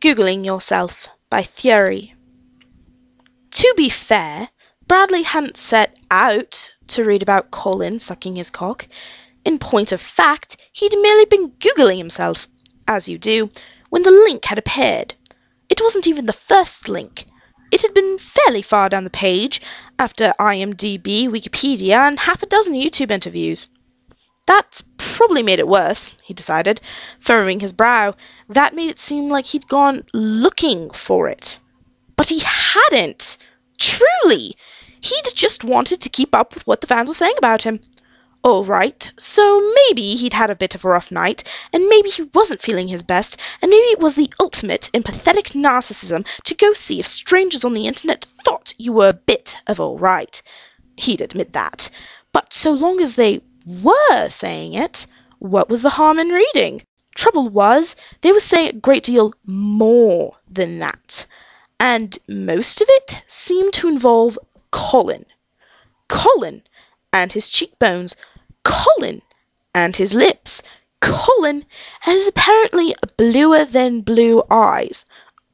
Googling Yourself by Thuri. To be fair, Bradley hadn't set out to read about Colin sucking his cock. In point of fact, he'd merely been Googling himself, as you do, when the link had appeared. It wasn't even the first link. It had been fairly far down the page, after IMDb, Wikipedia, and half a dozen YouTube interviews. That probably made it worse, he decided, furrowing his brow. That made it seem like he'd gone looking for it. But he hadn't! Truly! He'd just wanted to keep up with what the fans were saying about him. All right, so maybe he'd had a bit of a rough night, and maybe he wasn't feeling his best, and maybe it was the ultimate in pathetic narcissism to go see if strangers on the internet thought you were a bit of all right. He'd admit that. But so long as they were saying it, what was the harm in reading? Trouble was, they were saying a great deal more than that. And most of it seemed to involve Colin. Colin and his cheekbones. Colin and his lips. Colin and his apparently bluer than blue eyes.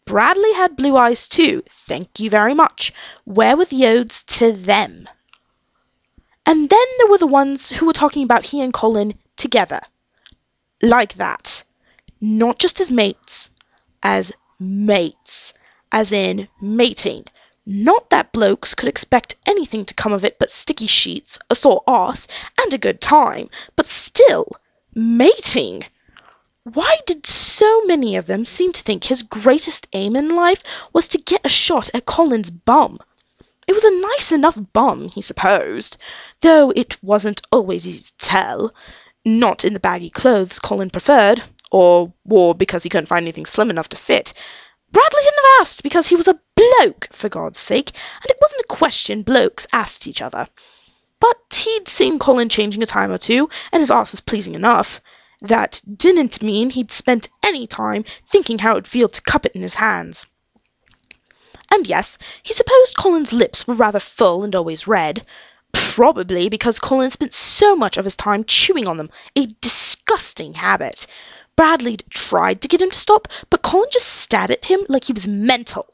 Bradley had blue eyes too, thank you very much. Where were the odes to them? And then there were the ones who were talking about he and Colin together. Like that. Not just as mates. As mates. As in mating. Not that blokes could expect anything to come of it but sticky sheets, a sore arse, and a good time. But still, mating. Why did so many of them seem to think his greatest aim in life was to get a shot at Colin's bum? It was a nice enough bum, he supposed, though it wasn't always easy to tell. Not in the baggy clothes Colin preferred, or wore because he couldn't find anything slim enough to fit. Bradley hadn't have asked because he was a bloke, for God's sake, and it wasn't a question blokes asked each other. But he'd seen Colin changing a time or two, and his arse was pleasing enough. That didn't mean he'd spent any time thinking how it would feel to cup it in his hands. And yes, he supposed Colin's lips were rather full and always red, probably because Colin spent so much of his time chewing on them, a disgusting habit. Bradley tried to get him to stop, but Colin just stared at him like he was mental.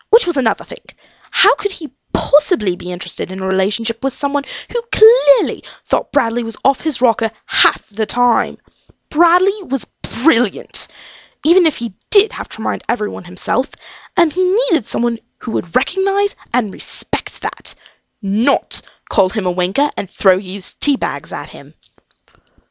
Which was another thing. How could he possibly be interested in a relationship with someone who clearly thought Bradley was off his rocker half the time? Bradley was brilliant, even if he did have to remind everyone himself, and he needed someone who would recognize and respect that, not call him a wanker and throw used tea bags at him.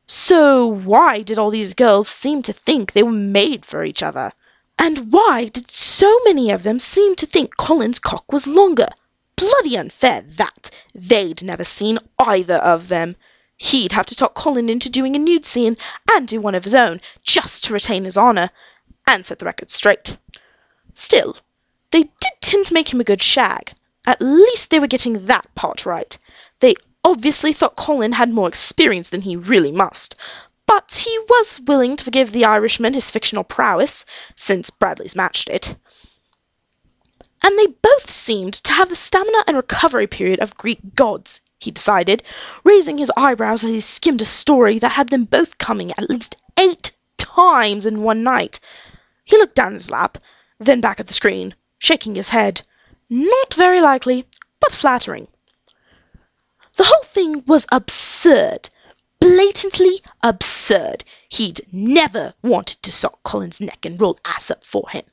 So why did all these girls seem to think they were made for each other? And why did so many of them seem to think Colin's cock was longer? Bloody unfair that! They'd never seen either of them. He'd have to talk Colin into doing a nude scene and do one of his own, just to retain his honour, and set the record straight. Still, they did tend to make him a good shag. At least they were getting that part right. They obviously thought Colin had more experience than he really must, but he was willing to forgive the Irishman his fictional prowess, since Bradley's matched it. And they both seemed to have the stamina and recovery period of Greek gods, he decided, raising his eyebrows as he skimmed a story that had them both coming at least 8 times in one night. He looked down his lap, then back at the screen, shaking his head. Not very likely, but flattering. The whole thing was absurd. Blatantly absurd. He'd never wanted to sock Colin's neck and roll ass up for him.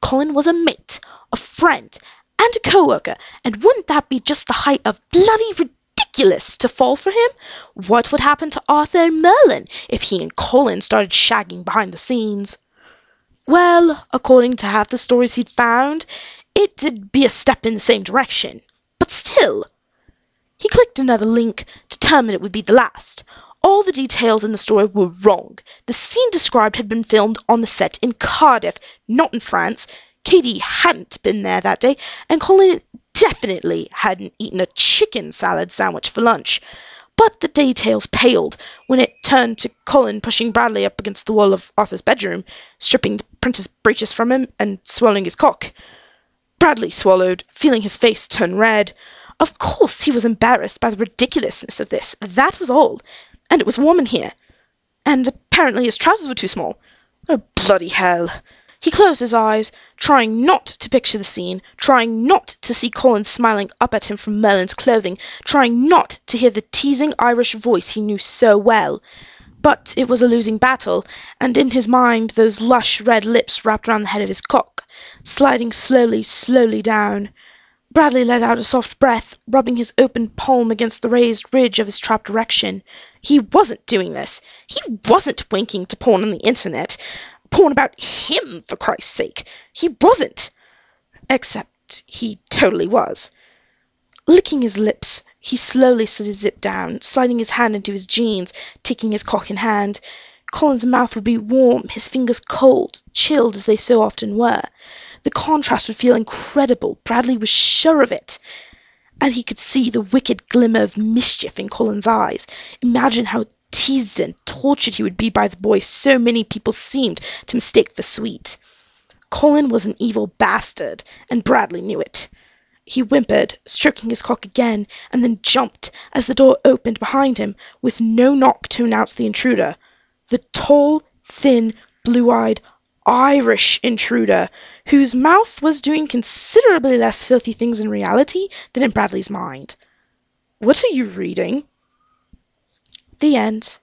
Colin was a mate, a friend, and a co-worker, and wouldn't that be just the height of bloody ridiculous to fall for him? What would happen to Arthur and Merlin if he and Colin started shagging behind the scenes? Well, according to half the stories he'd found, it'd be a step in the same direction. But still. He clicked another link, determined it would be the last. All the details in the story were wrong. The scene described had been filmed on the set in Cardiff, not in France. Katie hadn't been there that day, and Colin definitely hadn't eaten a chicken salad sandwich for lunch. But the details paled when it turned to Colin pushing Bradley up against the wall of Arthur's bedroom, stripping the printer's breeches from him and swallowing his cock. Bradley swallowed, feeling his face turn red. Of course he was embarrassed by the ridiculousness of this, that was all. And it was warm in here. And apparently his trousers were too small. Oh, bloody hell. He closed his eyes, trying not to picture the scene, trying not to see Colin smiling up at him from Merlin's clothing, trying not to hear the teasing Irish voice he knew so well. But it was a losing battle, and in his mind those lush red lips wrapped around the head of his cock, sliding slowly, slowly down. Bradley let out a soft breath, rubbing his open palm against the raised ridge of his trapped erection. He wasn't doing this. He wasn't winking to porn on the internet. Porn about him, for Christ's sake. He wasn't. Except he totally was. Licking his lips, he slowly slid his zip down, sliding his hand into his jeans, taking his cock in hand. Colin's mouth would be warm, his fingers cold, chilled as they so often were. The contrast would feel incredible. Bradley was sure of it. And he could see the wicked glimmer of mischief in Colin's eyes. Imagine how teased and tortured he would be by the boy so many people seemed to mistake for sweet. Colin was an evil bastard, and Bradley knew it. He whimpered, stroking his cock again, and then jumped as the door opened behind him, with no knock to announce the intruder. The tall, thin, blue-eyed, Irish intruder, whose mouth was doing considerably less filthy things in reality than in Bradley's mind. "What are you reading?" The end.